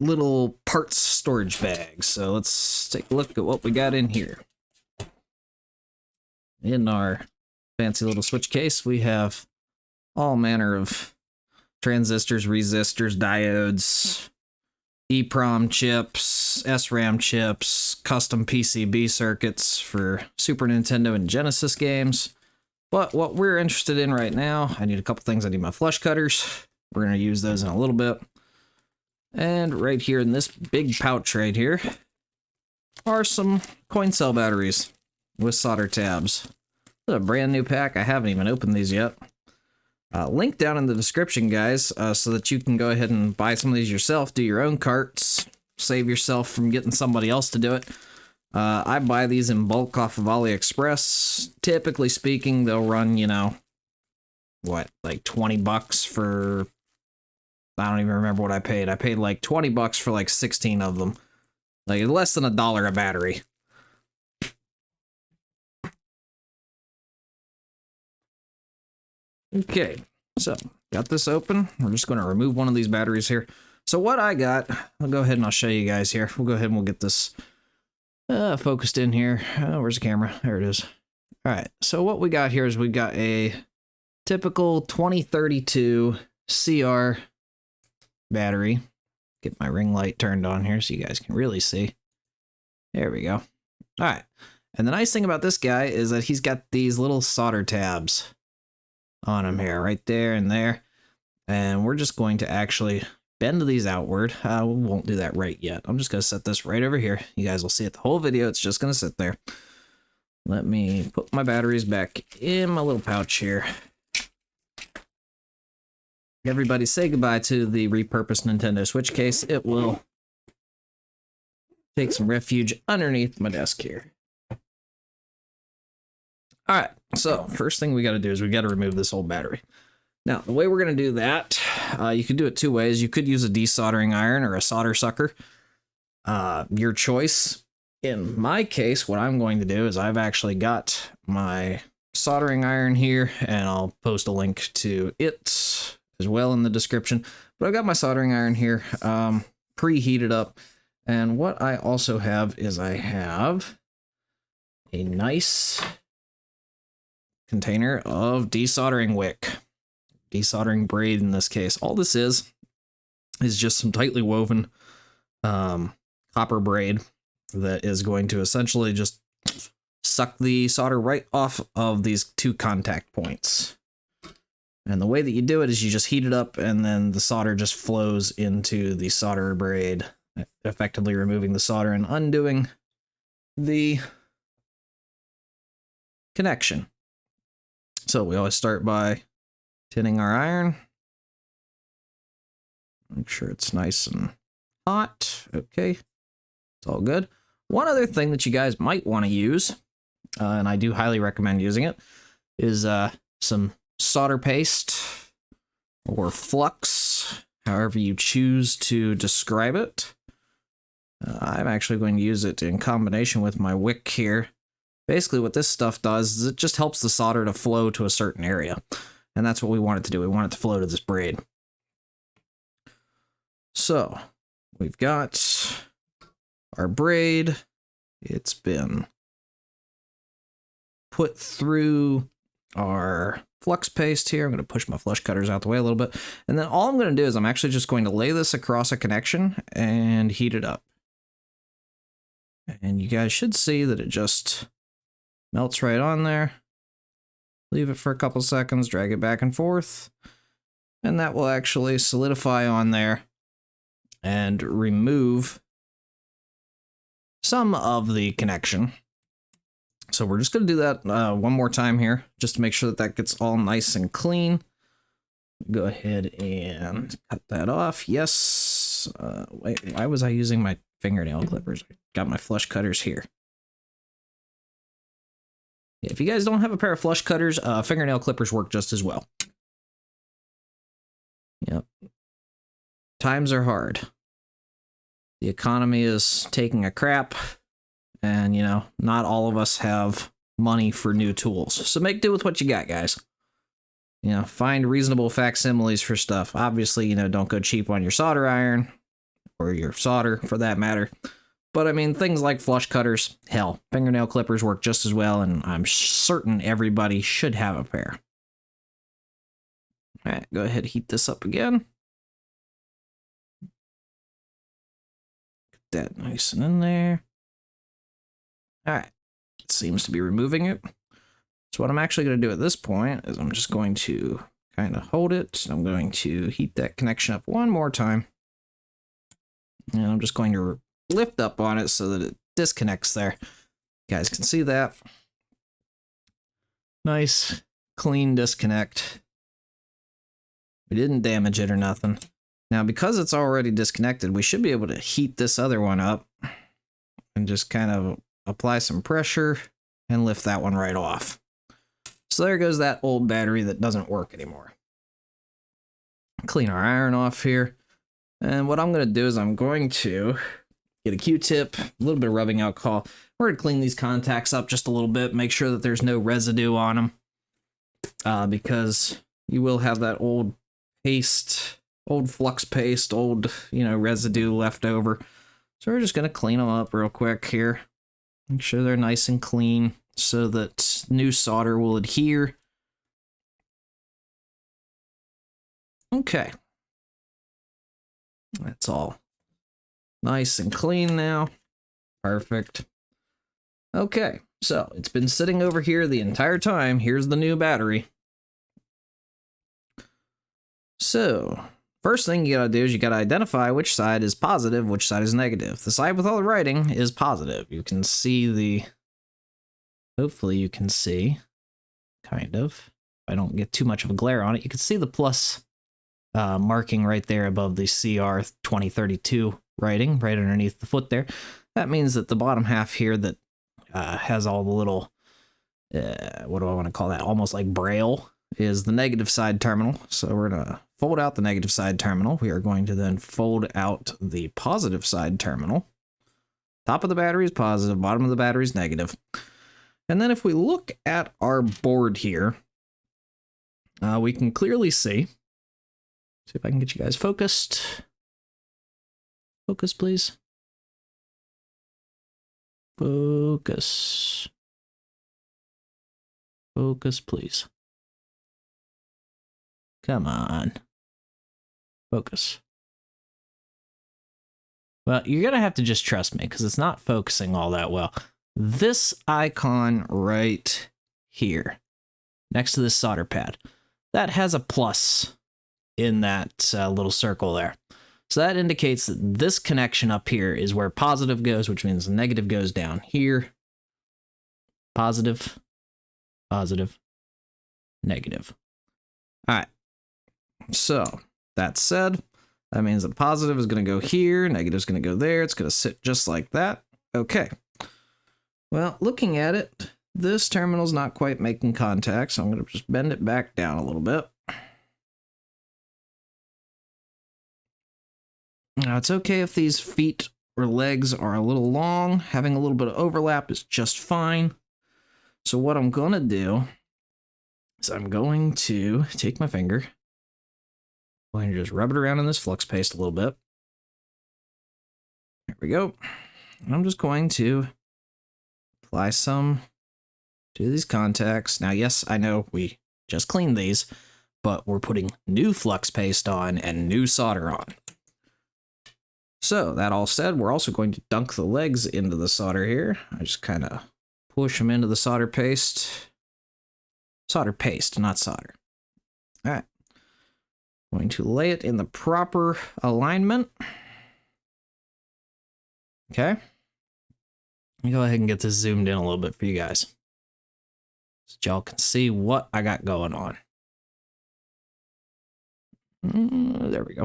little parts storage bag. So let's take a look at what we got in here. In our fancy little switch case, we have all manner of transistors, resistors, diodes, EEPROM chips, SRAM chips, custom PCB circuits for Super Nintendo and Genesis games. But what we're interested in right now, I need a couple things. I need my flush cutters. We're going to use those in a little bit. And right here in this big pouch right here are some coin cell batteries with solder tabs. This is a brand new pack. I haven't even opened these yet. Link down in the description, guys, so that you can go ahead and buy some of these yourself, do your own carts, save yourself from getting somebody else to do it. I buy these in bulk off of AliExpress. Typically speaking, they'll run, you know, what, like 20 bucks for, I don't even remember what I paid. I paid like 20 bucks for like 16 of them. Like less than $1 a battery. Okay, so got this open. We're just going to remove one of these batteries here. So what I got, I'll go ahead and I'll show you guys here. We'll go ahead and we'll get this focused in here. Where's the camera? There it is. All right, so what we got here is we got a typical 2032 CR battery. Get my ring light turned on here so you guys can really see. There we go. All right, and the nice thing about this guy is that he's got these little solder tabs on him here, right there and there. And we're just going to actually bend these outward. We won't do that right yet. I'm just going to set this right over here. You guys will see it the whole video. It's just going to sit there. Let me put my batteries back in my little pouch here. Everybody say goodbye to the repurposed Nintendo Switch case. It will take some refuge underneath my desk here. All right, so first thing we got to do is we got to remove this old battery. Now, the way we're going to do that, you could do it two ways. You could use a desoldering iron or a solder sucker. Your choice. In my case, what I'm going to do is I've actually got my soldering iron here, and I'll post a link to it as well in the description. But I've got my soldering iron here, preheated up. And what I also have is I have a nice container of desoldering wick, desoldering braid in this case. All this is just some tightly woven copper braid that is going to essentially just suck the solder right off of these two contact points. And the way that you do it is you just heat it up and then the solder just flows into the solder braid, effectively removing the solder and undoing the connection. So we always start by tinning our iron. Make sure it's nice and hot. Okay, it's all good. One other thing that you guys might want to use, and I do highly recommend using it, is some solder paste or flux, however you choose to describe it. I'm actually going to use it in combination with my wick here. Basically, what this stuff does is it just helps the solder to flow to a certain area. And that's what we want it to do. We want it to flow to this braid. So, we've got our braid. It's been put through our flux paste here. I'm going to push my flush cutters out the way a little bit. And then all I'm going to do is I'm actually just going to lay this across a connection and heat it up. And you guys should see that it just melts right on there. Leave it for a couple seconds, drag it back and forth, and that will actually solidify on there and remove some of the connection. So we're just going to do that one more time here, just to make sure that that gets all nice and clean. Go ahead and cut that off. Yes. Wait, why was I using my fingernail clippers? I got my flush cutters here. If you guys don't have a pair of flush cutters, fingernail clippers work just as well. Yep. Times are hard. The economy is taking a crap, and, you know, not all of us have money for new tools. So make do with what you got, guys. You know, find reasonable facsimiles for stuff. Obviously, you know, don't go cheap on your solder iron or your solder for that matter. But I mean, things like flush cutters, hell, fingernail clippers work just as well, and I'm certain everybody should have a pair. All right, go ahead, heat this up again. Get that nice and in there. All right, it seems to be removing it. So what I'm actually going to do at this point is I'm just going to kind of hold it. I'm going to heat that connection up one more time. And I'm just going to lift up on it so that it disconnects there. You guys can see that. Nice, clean disconnect. We didn't damage it or nothing. Now, because it's already disconnected, we should be able to heat this other one up and just kind of apply some pressure and lift that one right off. So there goes that old battery that doesn't work anymore. Clean our iron off here. And what I'm going to do is I'm going to get a Q-tip, a little bit of rubbing alcohol. We're going to clean these contacts up just a little bit, make sure that there's no residue on them. Because you will have that old paste, old flux paste, old, residue left over. So we're just going to clean them up real quick here. Make sure they're nice and clean so that new solder will adhere. Okay. That's all nice and clean now. Perfect. Okay, so it's been sitting over here the entire time. Here's the new battery. So, first thing you gotta do is you gotta identify which side is positive, which side is negative. The side with all the writing is positive. You can see the... Hopefully you can see, kind of. If I don't get too much of a glare on it, you can see the plus marking right there above the CR 2032 writing, right underneath the foot there. That means that the bottom half here that has all the little, what do I want to call that? Almost like braille, is the negative side terminal. So we're going to fold out the negative side terminal. We are going to then fold out the positive side terminal. Top of the battery is positive, bottom of the battery is negative. And then if we look at our board here, we can clearly see if I can get you guys focused. Focus, please. Focus. Focus, please. Come on. Focus. Well, you're going to have to just trust me because it's not focusing all that well. This icon right here, next to this solder pad, that has a plus in that little circle there. So that indicates that this connection up here is where positive goes, which means the negative goes down here. Positive, positive, negative. All right. So that said, that means that positive is going to go here, negative is going to go there. It's going to sit just like that. Okay. Well, looking at it, this terminal's not quite making contact, so I'm going to just bend it back down a little bit. Now, it's okay if these feet or legs are a little long. Having a little bit of overlap is just fine. So what I'm going to do is I'm going to take my finger. I'm going to just rub it around in this flux paste a little bit. There we go. And I'm just going to apply some to these contacts. Now, yes, I know we just cleaned these, but we're putting new flux paste on and new solder on. So that all said, we're also going to dunk the legs into the solder here. I just kind of push them into the solder paste. Solder paste, not solder. All right. Going to lay it in the proper alignment. Okay. Let me go ahead and get this zoomed in a little bit for you guys, so y'all can see what I got going on. There we go.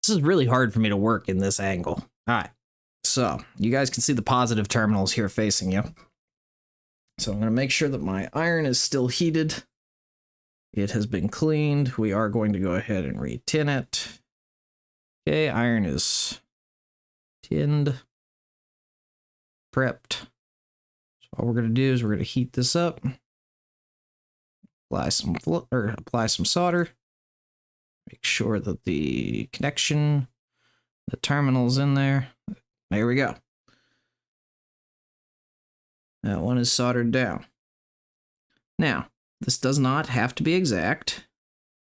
This is really hard for me to work in this angle. All right, so you guys can see the positive terminals here facing you. So I'm going to make sure that my iron is still heated. It has been cleaned. We are going to go ahead and re-tin it. Okay, iron is tinned, prepped. So all we're going to do is we're going to heat this up, apply some solder. Make sure that the connection The terminal's in there. There we go. That one is soldered down. Now, this does not have to be exact.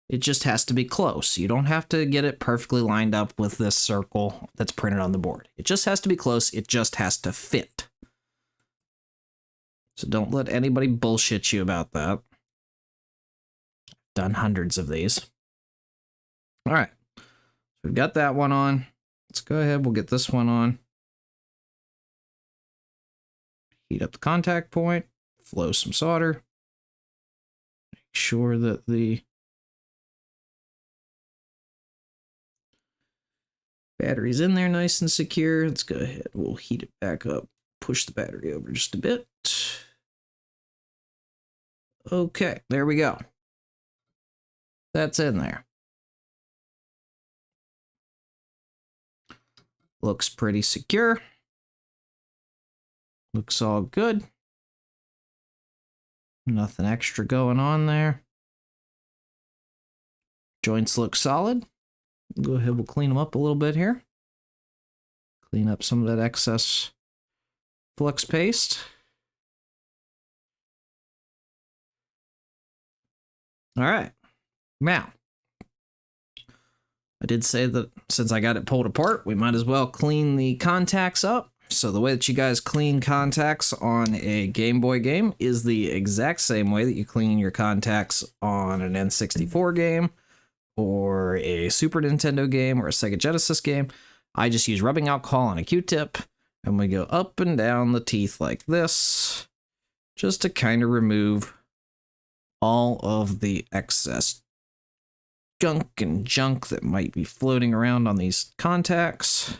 It just has to be close. You don't have to get it perfectly lined up with this circle that's printed on the board. It just has to be close. It just has to fit. So don't let anybody bullshit you about that. Done hundreds of these. All right. We've got that one on. Let's go ahead. We'll get this one on. Heat up the contact point. Flow some solder. Make sure that the battery's in there nice and secure. Let's go ahead. We'll heat it back up. Push the battery over just a bit. Okay, there we go. That's in there. Looks pretty secure. Looks all good. Nothing extra going on there. Joints look solid. Go ahead, we'll clean them up a little bit here. Clean up some of that excess flux paste. All right. Now, I did say that since I got it pulled apart, we might as well clean the contacts up. So the way that you guys clean contacts on a Game Boy game is the exact same way that you clean your contacts on an N64 game or a Super Nintendo game or a Sega Genesis game. I just use rubbing alcohol on a Q-tip and we go up and down the teeth like this just to kind of remove all of the excess gunk and junk that might be floating around on these contacts.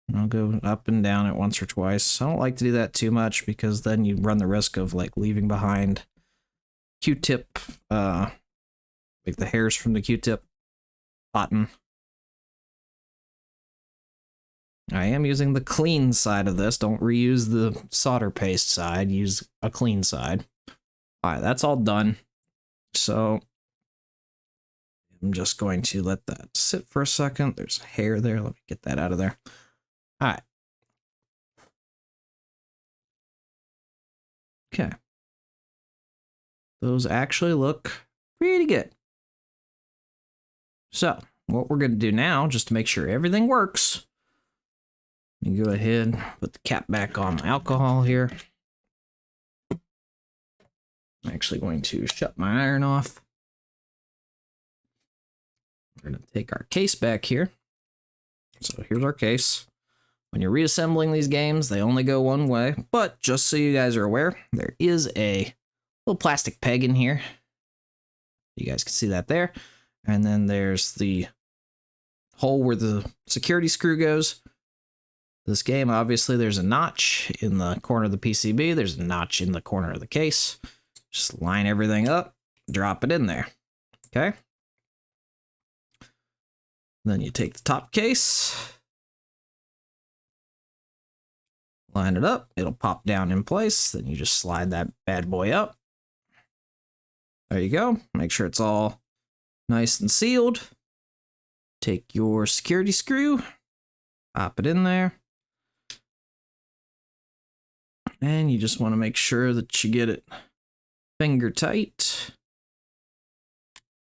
And I'll go up and down it once or twice. I don't like to do that too much because then you run the risk of like leaving behind Q-tip, like the hairs from the Q-tip button. I am using the clean side of this. Don't reuse the solder paste side. Use a clean side. All right, that's all done. So I'm just going to let that sit for a second. There's a hair there. Let me get that out of there. All right. Okay. Those actually look pretty good. So what we're going to do now, just to make sure everything works, you go ahead, put the cap back on the alcohol here. I'm actually going to shut my iron off. We're going to take our case back here. So here's our case. When you're reassembling these games, they only go one way, but just so you guys are aware, there is a little plastic peg in here. You guys can see that there. And then there's the hole where the security screw goes. This game, obviously, there's a notch in the corner of the PCB. There's a notch in the corner of the case. Just line everything up, drop it in there. Okay? Then you take the top case, line it up, it'll pop down in place, then you just slide that bad boy up. There you go. Make sure it's all nice and sealed. Take your security screw, pop it in there. And you just want to make sure that you get it finger tight.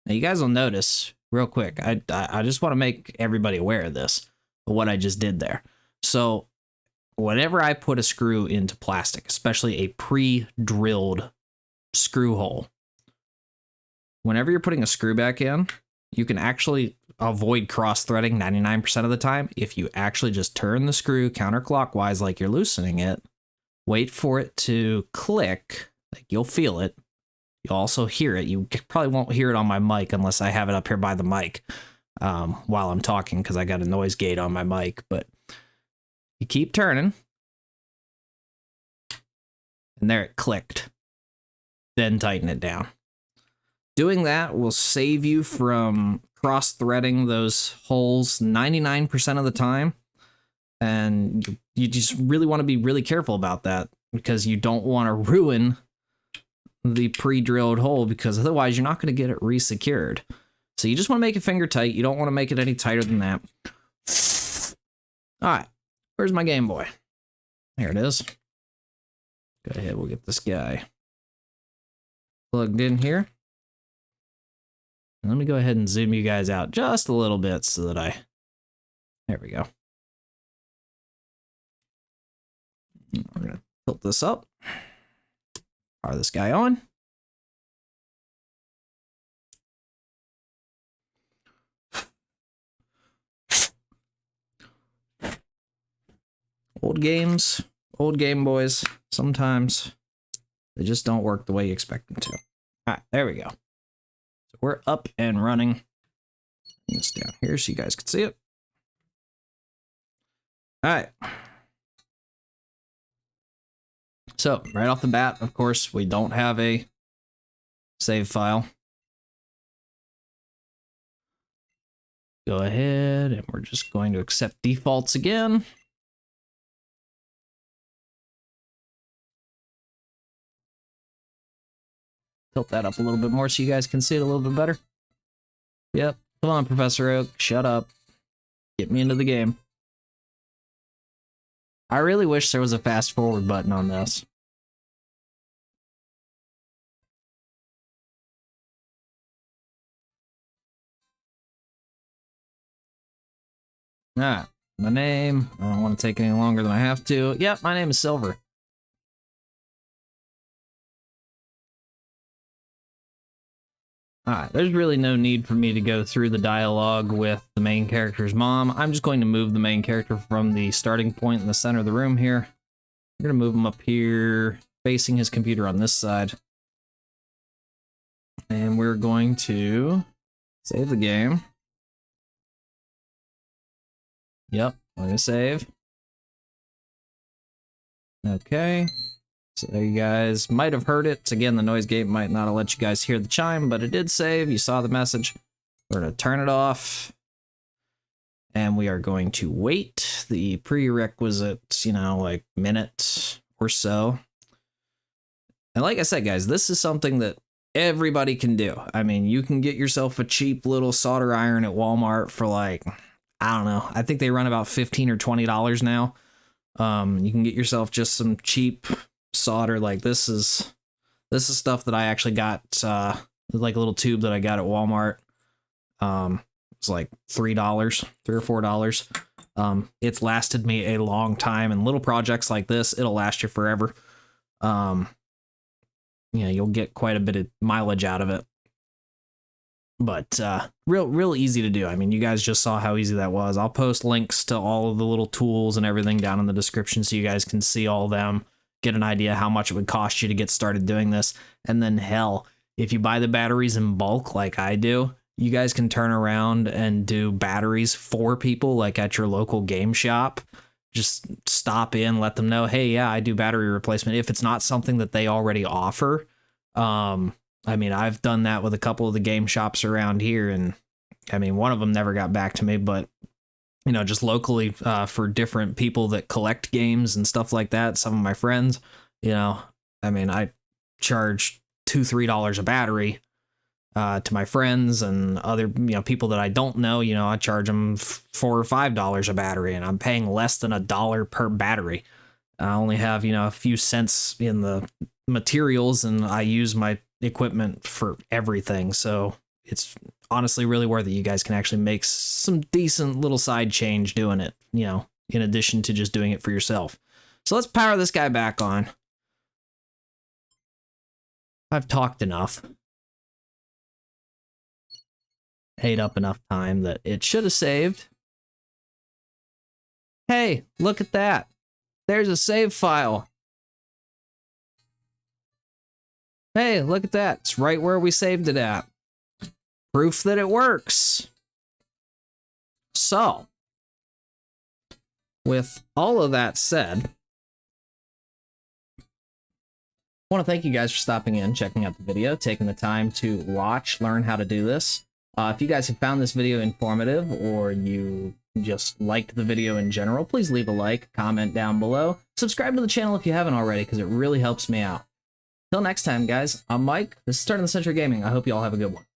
Now you guys will notice real quick, I just want to make everybody aware of this, of what I just did there. So whenever I put a screw into plastic, especially a pre-drilled screw hole, whenever you're putting a screw back in, you can actually avoid cross-threading 99% of the time if you actually just turn the screw counterclockwise like you're loosening it, wait for it to click, like you'll feel it. You'll also hear it. You probably won't hear it on my mic unless I have it up here by the mic while I'm talking because I got a noise gate on my mic, but you keep turning, and there it clicked. Then tighten it down. Doing that will save you from cross-threading those holes 99% of the time, and you just really want to be really careful about that because you don't want to ruin the pre-drilled hole because otherwise you're not going to get it re-secured. So you just want to make it finger tight. You don't want to make it any tighter than that. All right, where's my Game Boy? There it is. Go ahead, we'll get this guy plugged in here. And let me go ahead and zoom you guys out just a little bit so that there we go. We're gonna tilt this up. Power this guy on. Old games, old Game Boys, sometimes they just don't work the way you expect them to. All right, there we go. So we're up and running. Bring this down here so you guys can see it. All right. So right off the bat, of course, we don't have a save file. Go ahead and we're just going to accept defaults again. Tilt that up a little bit more so you guys can see it a little bit better. Yep. Come on, Professor Oak. Shut up. Get me into the game. I really wish there was a fast forward button on this. Alright. My name. I don't want to take any longer than I have to. Yep, my name is Silver. Alright, there's really no need for me to go through the dialogue with the main character's mom. I'm just going to move the main character from the starting point in the center of the room here. We're going to move him up here, facing his computer on this side. And we're going to save the game. Yep, I'm going to save. Okay. So you guys might have heard it. Again, the noise gate might not have let you guys hear the chime, but it did save. You saw the message. We're going to turn it off. And we are going to wait the prerequisite, like minute or so. And like I said, guys, this is something that everybody can do. I mean, you can get yourself a cheap little solder iron at Walmart for like, I don't know. I think they run about $15 or $20 now. You can get yourself just some cheap solder. Like this is stuff that I actually got, like a little tube that I got at Walmart. It's like $3 or $4. It's lasted me a long time, and little projects like this, it'll last you forever. You'll get quite a bit of mileage out of it. But real easy to do. I mean, you guys just saw how easy that was. I'll post links to all of the little tools and everything down in the description so you guys can see all of them, get an idea how much it would cost you to get started doing this. And then hell, if you buy the batteries in bulk like I do, you guys can turn around and do batteries for people like at your local game shop. Just stop in, let them know, hey, yeah, I do battery replacement. If it's not something that they already offer, I mean, I've done that with a couple of the game shops around here, and I mean, one of them never got back to me, but just locally for different people that collect games and stuff like that, some of my friends, I mean, I charge $2-3 a battery to my friends and other people that I don't know. I charge them $4 or $5 a battery, and I'm paying less than $1 per battery. I only have a few cents in the materials, and I use my equipment for everything, so it's honestly really worth it. You guys can actually make some decent little side change doing it, in addition to just doing it for yourself. So let's power this guy back on. I've talked enough. Ate up enough time that it should have saved. Hey, look at that. There's a save file. Hey, look at that. It's right where we saved it at. Proof that it works. So, with all of that said, I want to thank you guys for stopping in, checking out the video, taking the time to watch, learn how to do this. If you guys have found this video informative, or you just liked the video in general, please leave a like, comment down below. Subscribe to the channel if you haven't already, because it really helps me out. Till next time, guys, I'm Mike. This is Turn of the Century Gaming. I hope you all have a good one.